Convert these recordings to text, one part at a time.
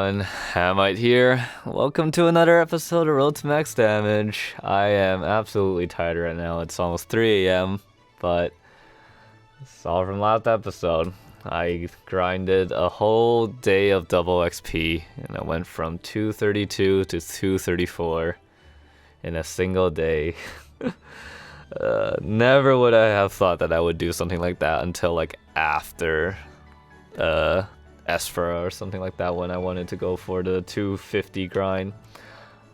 everyone, Amyte here. Welcome to another episode of Road to Max Damage. I am absolutely tired right now. It's almost 3 a.m., but it's all from last episode. I grinded a whole day of double XP, and I went from 232 to 234 in a single day. Never would I have thought that I would do something like that until like after Esfera or something like that, when I wanted to go for the 250 grind.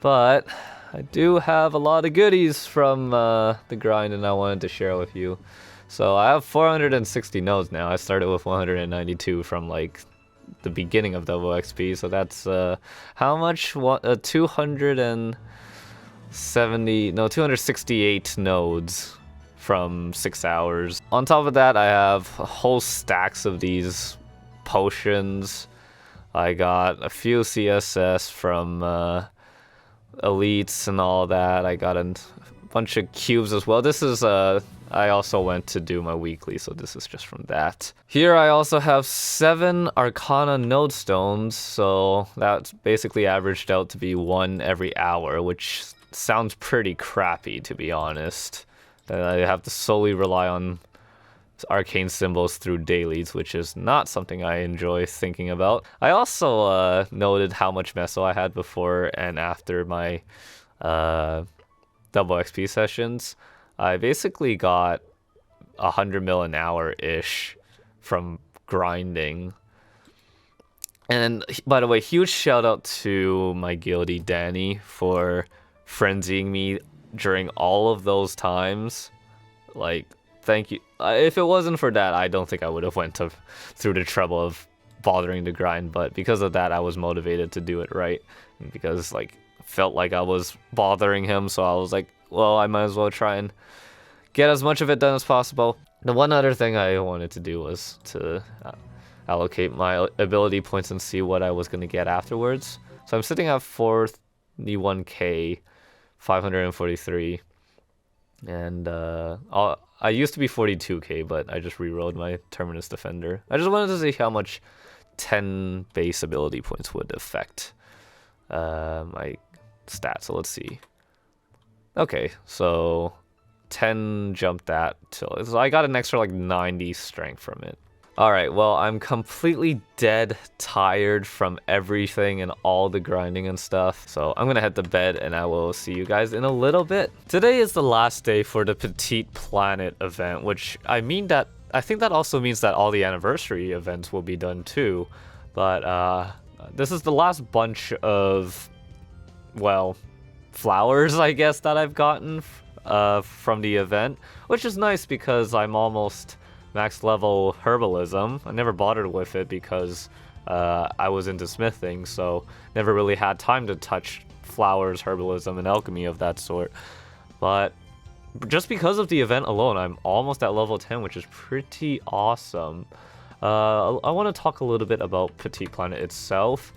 But I do have a lot of goodies from the grind, and I wanted to share with you. So I have 460 nodes now. I started with 192 from like the beginning of double XP. So that's how much? 268 nodes from 6 hours. On top of that, I have whole stacks of these potions. I got a few CSS from elites and all that. I got a bunch of cubes as well. This is I also went to do my weekly, so this is just from that. Here I also have 7 Arcana node stones, so that's basically averaged out to be 1 every hour, which sounds pretty crappy, to be honest. I have to solely rely on arcane symbols through dailies, which is not something I enjoy thinking about. I also noted how much meso I had before and after my double XP sessions. I basically got 100 mil an hour-ish from grinding. And by the way, huge shout out to my guildie Danny for frenzying me during all of those times. Like, thank you. If it wasn't for that, I don't think I would have went through the trouble of bothering to grind. But because of that, I was motivated to do it right. And because like felt like I was bothering him, so I was like, well, I might as well try and get as much of it done as possible. The one other thing I wanted to do was to allocate my ability points and see what I was going to get afterwards. So I'm sitting at 41k, 543, and I used to be 42k, but I just rerolled my Terminus Defender. I just wanted to see how much 10 base ability points would affect my stats. So let's see. Okay, so 10 jumped that till so I got an extra like 90 strength from it. Alright, well, I'm completely dead tired from everything and all the grinding and stuff. So I'm gonna head to bed and I will see you guys in a little bit. Today is the last day for the Petit Planet event, which I think that also means that all the anniversary events will be done too. But this is the last bunch of, well, flowers, I guess, that I've gotten from the event, which is nice because I'm almost max level herbalism. I never bothered with it because I was into smithing, so never really had time to touch flowers, herbalism, and alchemy of that sort. But just because of the event alone, I'm almost at level 10, which is pretty awesome. I want to talk a little bit about Petit Planet itself.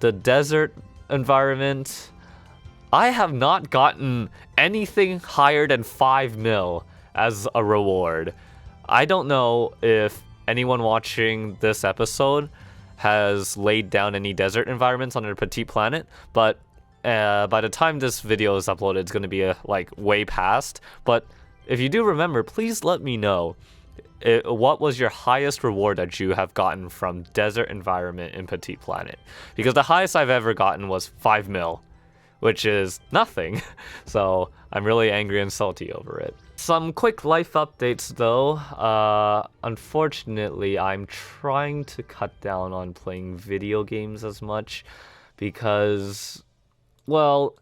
The desert environment, I have not gotten anything higher than 5 mil as a reward. I don't know if anyone watching this episode has laid down any desert environments on their Petit Planet, but by the time this video is uploaded, it's going to be like way past. But if you do remember, please let me know what was your highest reward that you have gotten from desert environment in Petit Planet, because the highest I've ever gotten was 5 mil, which is nothing. So I'm really angry and salty over it. Some quick life updates though. Unfortunately, I'm trying to cut down on playing video games as much because, well,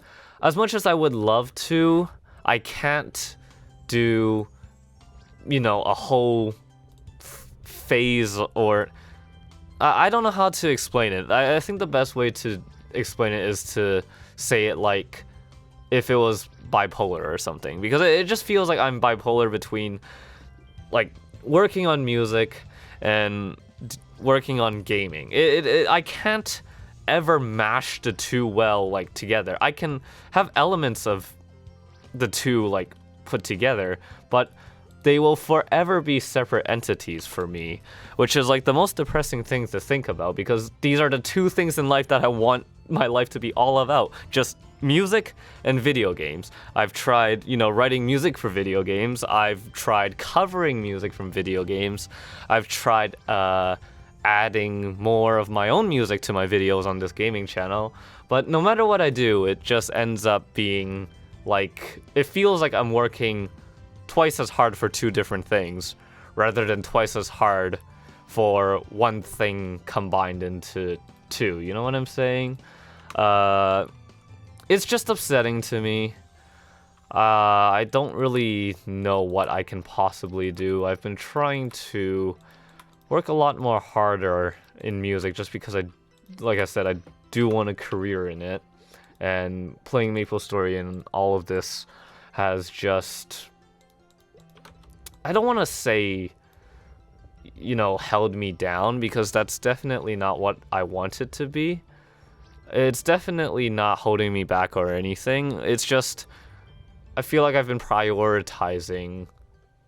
as much as I would love to, I can't do, you know, a whole phase, or I don't know how to explain it. I think the best way to explain it is to say it like if it was bipolar or something, because it just feels like I'm bipolar between like working on music and working on gaming. I can't ever mash the two well like together. I can have elements of the two like put together, but they will forever be separate entities for me, which is like the most depressing thing to think about, because these are the two things in life that I want my life to be all about, just music and video games. I've tried, writing music for video games. I've tried covering music from video games. I've tried adding more of my own music to my videos on this gaming channel. But no matter what I do, it just ends up being like, it feels like I'm working twice as hard for two different things, rather than twice as hard for one thing combined into two. You know what I'm saying? It's just upsetting to me. I don't really know what I can possibly do. I've been trying to work a lot more harder in music, just because like I said, I do want a career in it. And playing MapleStory and all of this has just, I don't want to say, held me down, because that's definitely not what I want it to be. It's definitely not holding me back or anything. It's just, I feel like I've been prioritizing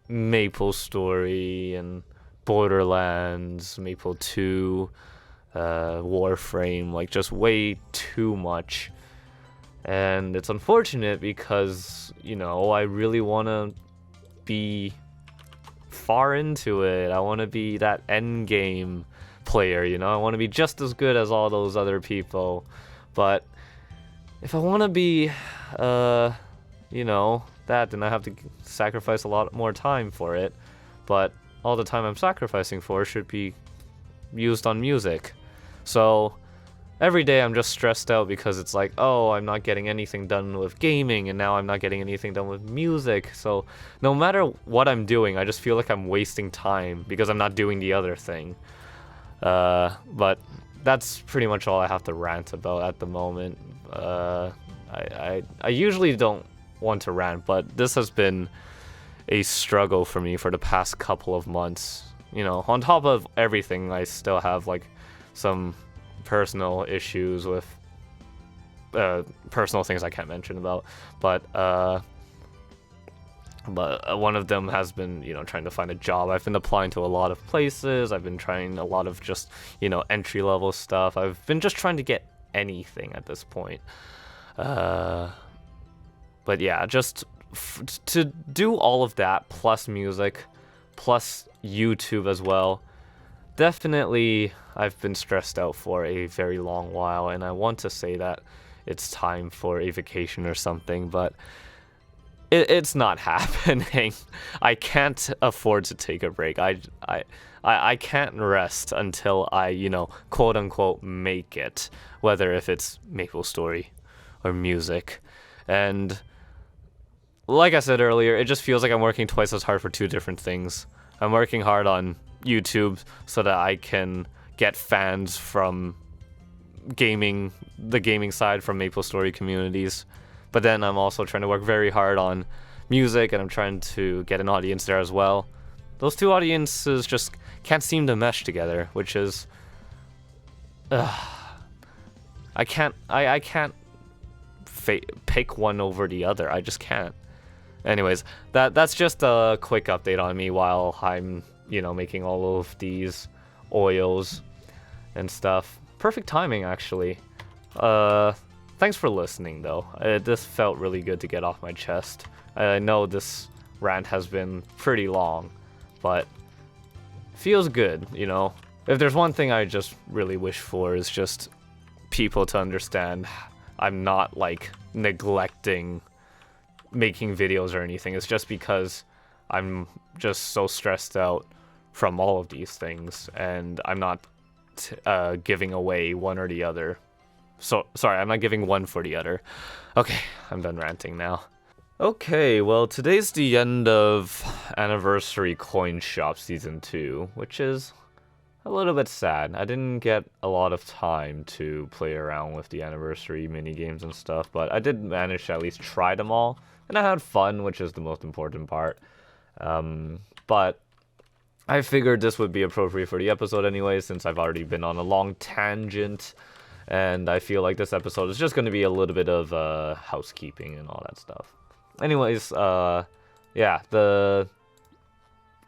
MapleStory and Borderlands, Maple 2, Warframe, like just way too much. And it's unfortunate because, I really want to be far into it. I want to be that end game player, I want to be just as good as all those other people. But if I want to be, that, then I have to sacrifice a lot more time for it. But all the time I'm sacrificing for should be used on music. So every day I'm just stressed out because it's like, oh, I'm not getting anything done with gaming, and now I'm not getting anything done with music. So no matter what I'm doing, I just feel like I'm wasting time because I'm not doing the other thing. But that's pretty much all I have to rant about at the moment. I usually don't want to rant, but this has been a struggle for me for the past couple of months. On top of everything, I still have like some personal issues with personal things I can't mention about, but one of them has been, trying to find a job. I've been applying to a lot of places. I've been trying a lot of just, entry-level stuff. I've been just trying to get anything at this point. But yeah, just to do all of that, plus music, plus YouTube as well, definitely I've been stressed out for a very long while, and I want to say that it's time for a vacation or something, but it's not happening. I can't afford to take a break. I can't rest until I, quote unquote, make it, whether if it's MapleStory or music. And like I said earlier, it just feels like I'm working twice as hard for two different things. I'm working hard on YouTube so that I can get fans from the gaming side from MapleStory communities. But then I'm also trying to work very hard on music, and I'm trying to get an audience there as well. Those two audiences just can't seem to mesh together, which is... I can't pick one over the other. I just can't. Anyways, that's just a quick update on me while I'm, making all of these oils and stuff. Perfect timing, actually. Thanks for listening, though. This felt really good to get off my chest. I know this rant has been pretty long, but feels good, If there's one thing I just really wish for is just people to understand I'm not, like, neglecting making videos or anything. It's just because I'm just so stressed out from all of these things, and I'm not giving away one or the other. So, sorry, I'm not giving one for the other. Okay, I'm done ranting now. Okay, well, today's the end of Anniversary Coin Shop Season 2, which is a little bit sad. I didn't get a lot of time to play around with the Anniversary minigames and stuff, but I did manage to at least try them all, and I had fun, which is the most important part. But I figured this would be appropriate for the episode anyway, since I've already been on a long tangent. And I feel like this episode is just going to be a little bit of housekeeping and all that stuff. Anyways, yeah, the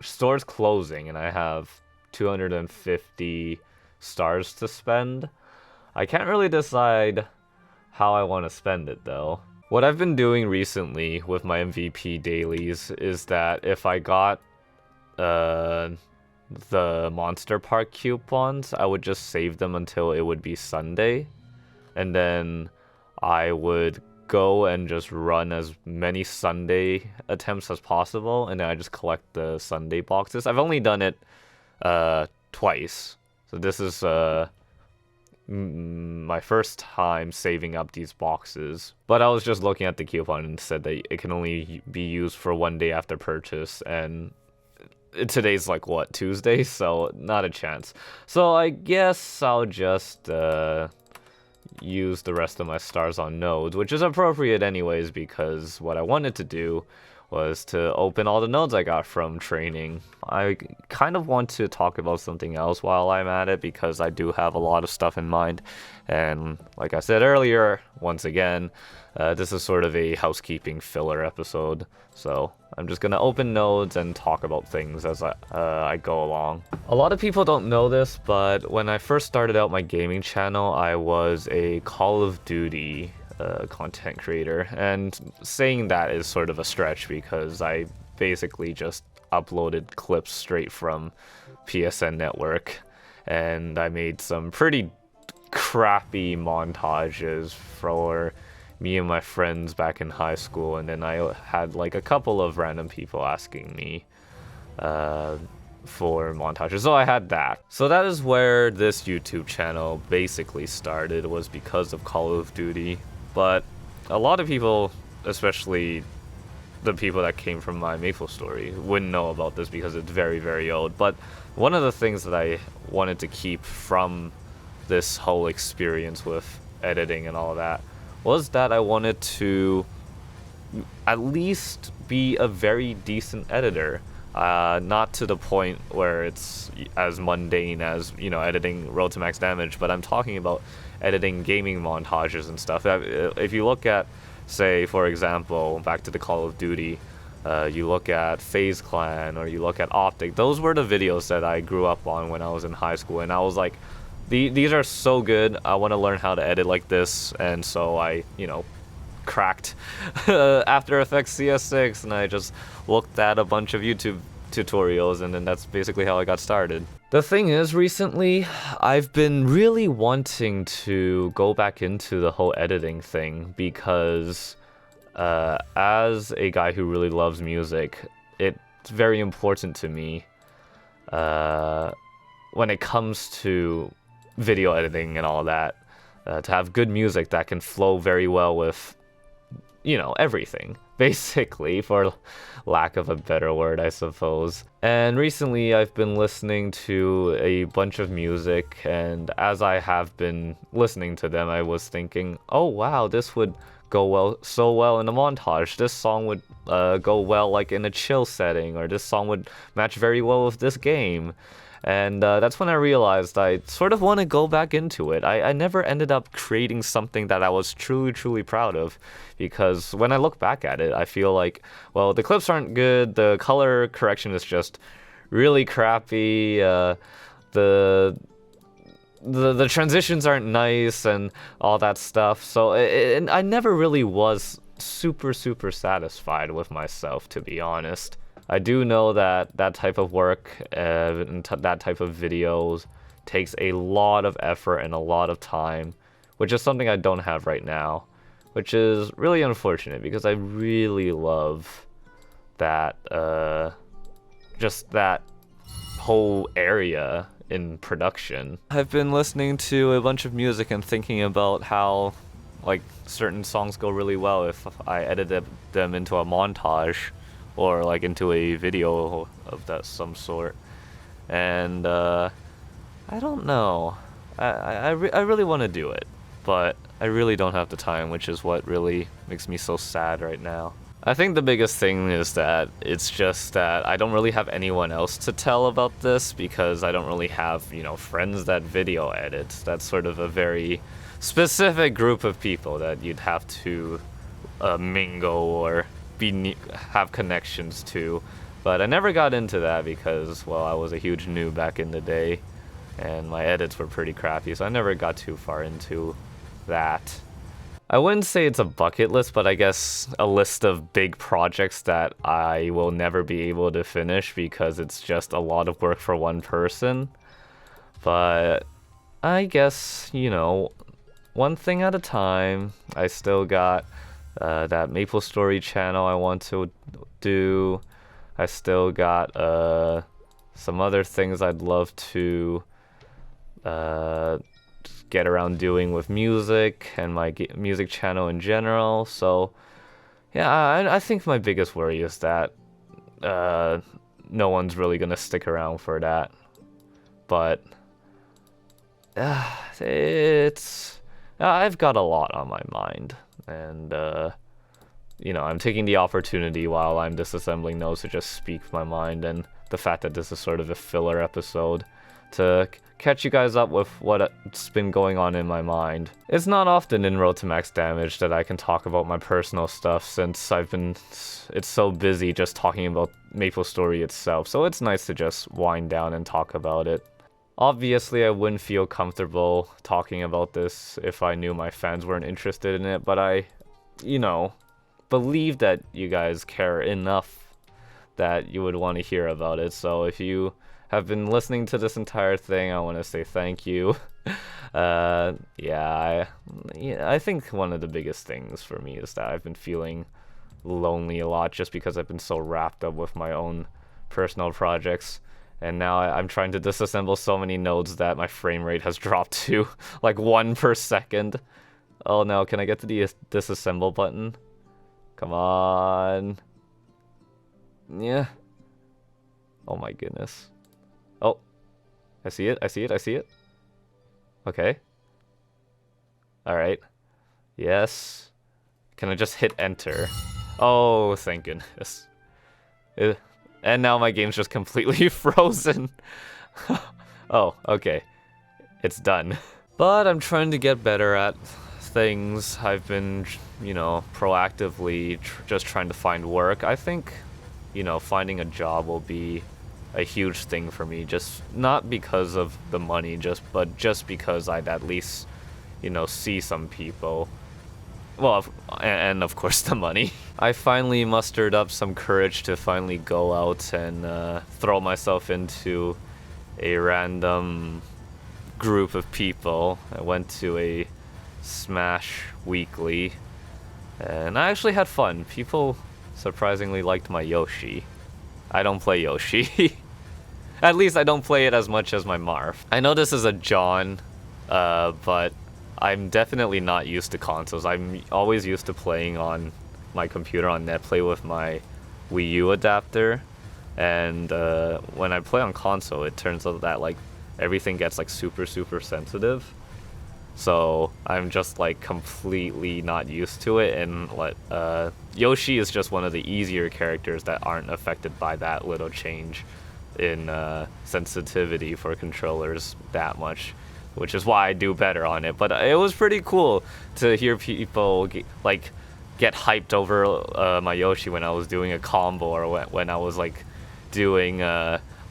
store's closing and I have 250 stars to spend. I can't really decide how I want to spend it though. What I've been doing recently with my MVP dailies is that if I got the Monster Park coupons, I would just save them until it would be Sunday, and then I would go and just run as many Sunday attempts as possible, and then I just collect the Sunday boxes. I've only done it twice, so this is my first time saving up these boxes. But I was just looking at the coupon and said that it can only be used for 1 day after purchase, and today's like what, Tuesday, so not a chance. So I guess I'll just use the rest of my stars on nodes, which is appropriate anyways, because what I wanted to do was to open all the nodes I got from training. I kind of want to talk about something else while I'm at it, because I do have a lot of stuff in mind. And like I said earlier, once again, this is sort of a housekeeping filler episode. So I'm just gonna open nodes and talk about things as I go along. A lot of people don't know this, but when I first started out my gaming channel, I was a Call of Duty content creator, and saying that is sort of a stretch because I basically just uploaded clips straight from PSN Network, and I made some pretty crappy montages for me and my friends back in high school, and then I had like a couple of random people asking me for montages, so I had that. So that is where this YouTube channel basically started, was because of Call of Duty. But a lot of people, especially the people that came from my Maple story, wouldn't know about this because it's very, very old. But one of the things that I wanted to keep from this whole experience with editing and all that was that I wanted to at least be a very decent editor. Not to the point where it's as mundane as, you know, editing Road to Max Damage, but I'm talking about editing gaming montages and stuff. If you look at, say, for example, back to the Call of Duty, you look at FaZe Clan or you look at Optic, those were the videos that I grew up on when I was in high school, and I was like, these are so good, I want to learn how to edit like this. And so I, you know, cracked After Effects CS6, and I just looked at a bunch of YouTube tutorials, and then that's basically how I got started. The thing is, recently I've been really wanting to go back into the whole editing thing because as a guy who really loves music, it's very important to me when it comes to video editing and all that, to have good music that can flow very well with, you know, everything, basically, for lack of a better word, I suppose. And recently I've been listening to a bunch of music, and as I have been listening to them, I was thinking, oh wow, this would go so well in a montage. This song would go well like in a chill setting, or this song would match very well with this game. And that's when I realized I sort of want to go back into it. I never ended up creating something that I was truly, truly proud of, because when I look back at it, I feel like, well, the clips aren't good, the color correction is just really crappy, the transitions aren't nice, and all that stuff. So I never really was super, super satisfied with myself, to be honest. I do know that that type of work and that type of videos takes a lot of effort and a lot of time, which is something I don't have right now, which is really unfortunate because I really love that, just that whole area in production. I've been listening to a bunch of music and thinking about how, like, certain songs go really well if I edited them into a montage, or like into a video of that some sort. And I don't know, I really want to do it, but I really don't have the time, which is what really makes me so sad right now. I think the biggest thing is that it's just that I don't really have anyone else to tell about this, because I don't really have, you know, friends that video edit. That's sort of a very specific group of people that you'd have to mingle or have connections to But I never got into that because, well, I was a huge noob back in the day, and my edits were pretty crappy, so I never got too far into that. I wouldn't say it's a bucket list, but I guess a list of big projects that I will never be able to finish because it's just a lot of work for one person. But I guess, you know, one thing at a time. I still got that Maple Story channel I want to do. I still got some other things I'd love to get around doing with music and my music channel in general. So yeah, I think my biggest worry is that no one's really gonna stick around for that. But I've got a lot on my mind, and you know, I'm taking the opportunity while I'm disassembling those to just speak my mind, and the fact that this is sort of a filler episode to catch you guys up with what's been going on in my mind. It's not often in Road to Max Damage that I can talk about my personal stuff since it's so busy just talking about Maple Story itself, so it's nice to just wind down and talk about it. Obviously, I wouldn't feel comfortable talking about this if I knew my fans weren't interested in it, but I, you know, believe that you guys care enough that you would want to hear about it. So if you have been listening to this entire thing, I want to say thank you. Yeah, I think one of the biggest things for me is that I've been feeling lonely a lot just because I've been so wrapped up with my own personal projects. And now I'm trying to disassemble so many nodes that my frame rate has dropped to like 1 per second. Oh no, can I get to the disassemble button? Come on. Yeah. Oh my goodness. Oh. I see it, I see it, I see it. Okay. Alright. Yes. Can I just hit enter? Oh, thank goodness. And now my game's just completely frozen. Oh, okay. It's done. But I'm trying to get better at things. I've been, you know, proactively just trying to find work. I think, you know, finding a job will be a huge thing for me. Just not because of the money, but just because I'd at least, you know, see some people. Well, and of course the money. I finally mustered up some courage to finally go out and throw myself into a random group of people. I went to a Smash Weekly, and I actually had fun. People surprisingly liked my Yoshi. I don't play Yoshi. At least I don't play it as much as my Marth. I know this is a John, but I'm definitely not used to consoles. I'm always used to playing on my computer on NetPlay with my Wii U adapter, and when I play on console, it turns out that like everything gets like super sensitive. So I'm just like completely not used to it, and Yoshi is just one of the easier characters that aren't affected by that little change in sensitivity for controllers that much, which is why I do better on it. But it was pretty cool to hear people get hyped over my Yoshi when I was doing a combo, or when I was like doing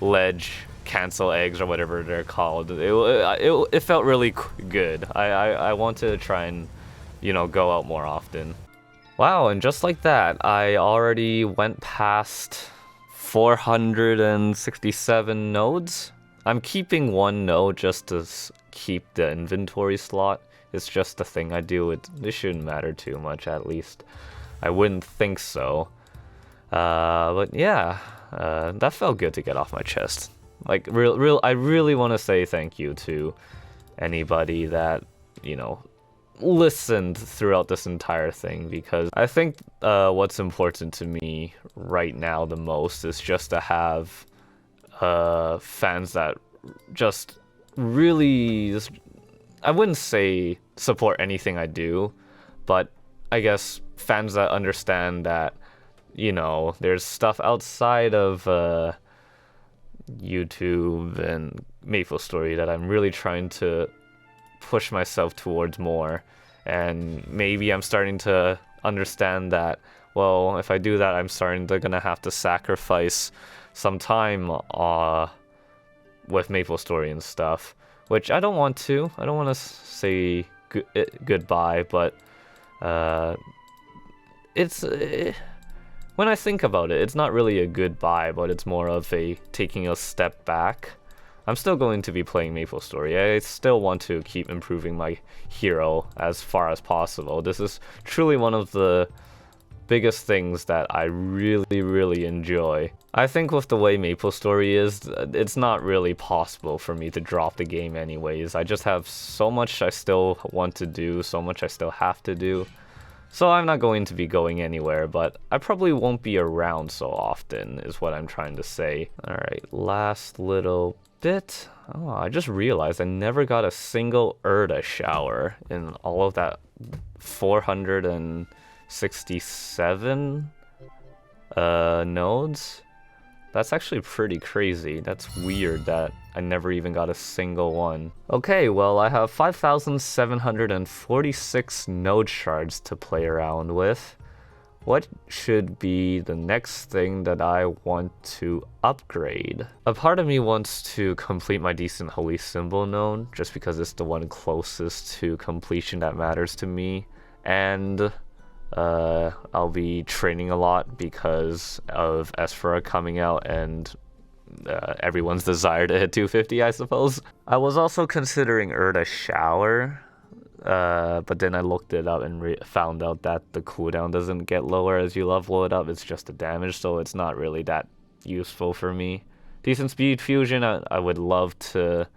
ledge cancel eggs or whatever they're called. It felt really good. I want to try and, you know, go out more often. Wow, and just like that, I already went past 467 nodes. I'm keeping one node just to keep the inventory slot. It's just a thing I do. It shouldn't matter too much, at least. I wouldn't think so. But yeah, that felt good to get off my chest. Like, I really want to say thank you to anybody that, you know, listened throughout this entire thing, because I think what's important to me right now the most is just to have fans that just really, I wouldn't say support anything I do, but I guess fans that understand that, you know, there's stuff outside of YouTube and Maple Story that I'm really trying to push myself towards more, and maybe I'm starting to understand that well, if I do that, I'm starting to gonna have to sacrifice some time with MapleStory and stuff, which I don't want to. I don't want to say goodbye, but it's when I think about it, it's not really a goodbye, but it's more of a taking a step back. I'm still going to be playing MapleStory. I still want to keep improving my hero as far as possible. This is truly one of the biggest things that I really enjoy. I think with the way MapleStory is, it's not really possible for me to drop the game anyways. I just have so much I still want to do, so much I still have to do. So I'm not going to be going anywhere, but I probably won't be around so often, is what I'm trying to say. Alright, last little bit. Oh, I just realized I never got a single Erda shower in all of that 467 nodes. That's actually pretty crazy. That's weird that I never even got a single one. Okay, well, I have 5,746 node shards to play around with. What should be the next thing that I want to upgrade? A part of me wants to complete my Decent Holy Symbol node, just because it's the one closest to completion that matters to me. And I'll be training a lot because of Esfera coming out and everyone's desire to hit 250, I suppose. I was also considering Erda Shower, but then I looked it up and found out that the cooldown doesn't get lower as you level it up. It's just the damage, so it's not really that useful for me. Decent Speed Fusion, I would love to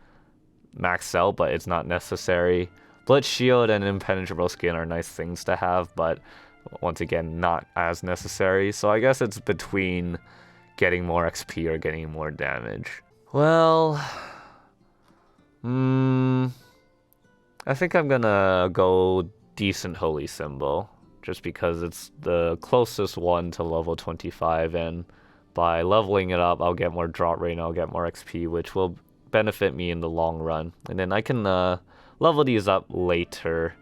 max out, but it's not necessary. Blitz Shield and Impenetrable Skin are nice things to have, but once again, not as necessary. So I guess it's between getting more XP or getting more damage. Well, I think I'm gonna go Decent Holy Symbol, just because it's the closest one to level 25, and by leveling it up, I'll get more drop rate and I'll get more XP, which will benefit me in the long run. And then I can level these up later.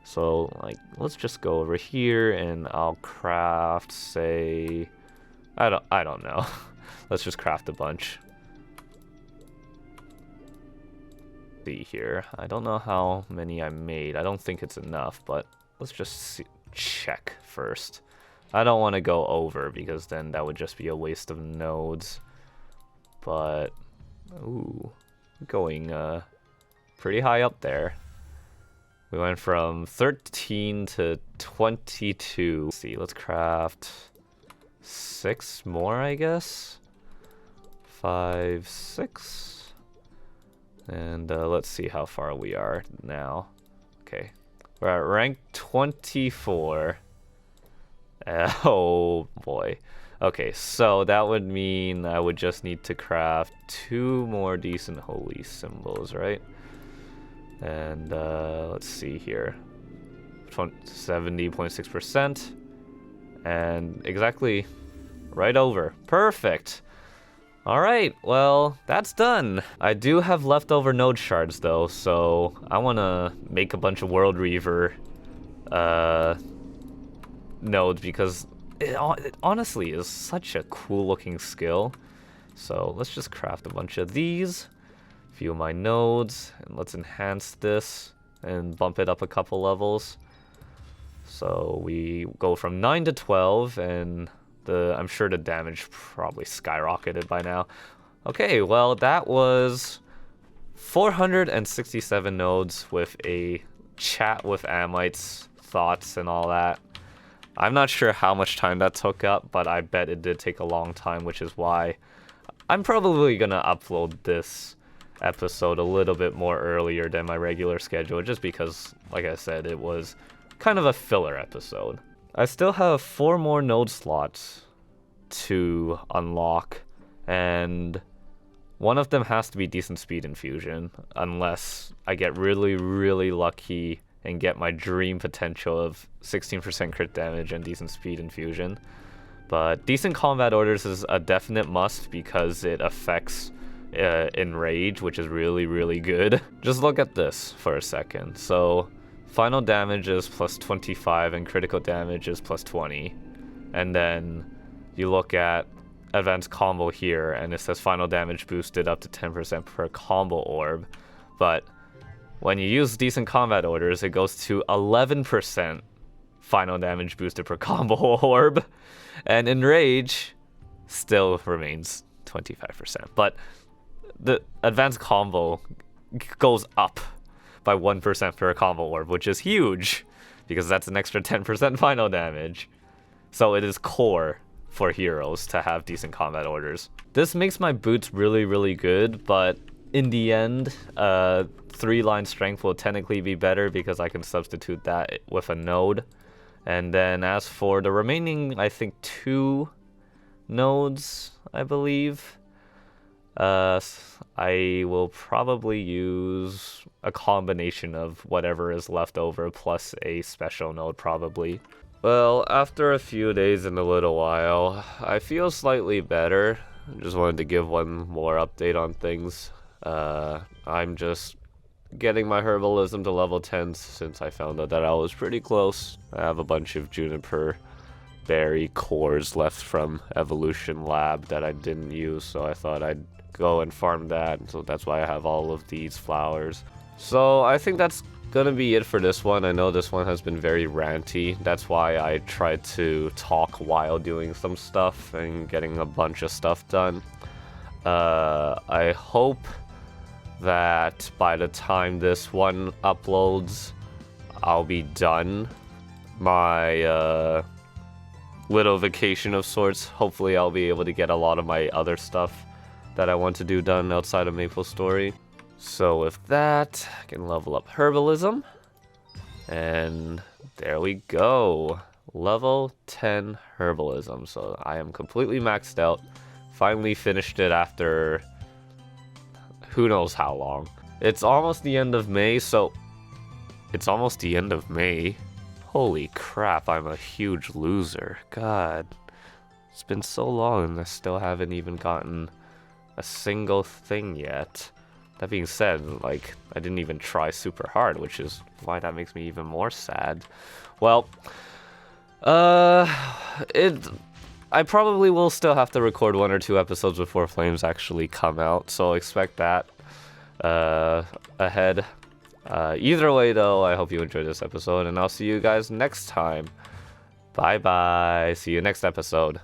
So, like, let's just go over here and I'll craft, say, I don't know. Let's just craft a bunch. See here. I don't know how many I made. I don't think it's enough, but let's just check first. I don't want to go over because then that would just be a waste of nodes. But, ooh, going pretty high up there. We went from 13 to 22. Let's see, let's craft 6 more, I guess. 5, 6. And let's see how far we are now. Okay, we're at rank 24. Oh boy. Okay, so that would mean I would just need to craft 2 more Decent Holy Symbols, right? And let's see here, 70.6%, and exactly right over. Perfect. All right, well, that's done. I do have leftover node shards though, so I want to make a bunch of World Reaver nodes because it honestly is such a cool looking skill. So let's just craft a bunch of these. Few of my nodes, and let's enhance this and bump it up a couple levels. So we go from 9 to 12, and I'm sure the damage probably skyrocketed by now. Okay, well, that was 467 nodes with a chat with Amyte's thoughts and all that. I'm not sure how much time that took up, but I bet it did take a long time, which is why I'm probably gonna upload this episode a little bit more earlier than my regular schedule, just because, like I said, it was kind of a filler episode. I still have 4 more node slots to unlock, and one of them has to be Decent Speed Infusion, unless I get really lucky and get my dream potential of 16% crit damage and Decent Speed Infusion. But Decent Combat Orders is a definite must because it affects Enrage, which is really good. Just look at this for a second. So final damage is plus 25 and critical damage is plus 20. And then you look at advanced combo here, and it says final damage boosted up to 10% per combo orb. But when you use decent combat orders, it goes to 11% final damage boosted per combo orb. And enrage still remains 25%. But the advanced combo goes up by 1% per combo orb, which is huge, because that's an extra 10% final damage. So it is core for heroes to have decent combat orders. This makes my boots really, really good, but in the end, 3-line strength will technically be better because I can substitute that with a node. And then as for the remaining, I think 2 nodes, I believe, I will probably use a combination of whatever is left over plus a special node probably. Well, after a few days and a little while, I feel slightly better. Just wanted to give one more update on things. I'm just getting my herbalism to level 10 since I found out that I was pretty close. I have a bunch of juniper berry cores left from Evolution Lab that I didn't use, so I thought I'd go and farm that. So that's why I have all of these flowers. So I think that's gonna be it for this one. I know this one has been very ranty. That's why I tried to talk while doing some stuff and getting a bunch of stuff done. I hope that by the time this one uploads, I'll be done my little vacation of sorts. Hopefully I'll be able to get a lot of my other stuff that I want to do done outside of MapleStory. So with that, I can level up herbalism. And there we go. Level 10 herbalism. So I am completely maxed out. Finally finished it after who knows how long. It's almost the end of May, so it's almost the end of May. Holy crap, I'm a huge loser. God, it's been so long and I still haven't even gotten a single thing yet. That being said, like, I didn't even try super hard, which is why that makes me even more sad. Well, I probably will still have to record 1 or 2 episodes before Flames actually come out, so expect that ahead. Either way, though, I hope you enjoyed this episode, and I'll see you guys next time. Bye-bye. See you next episode.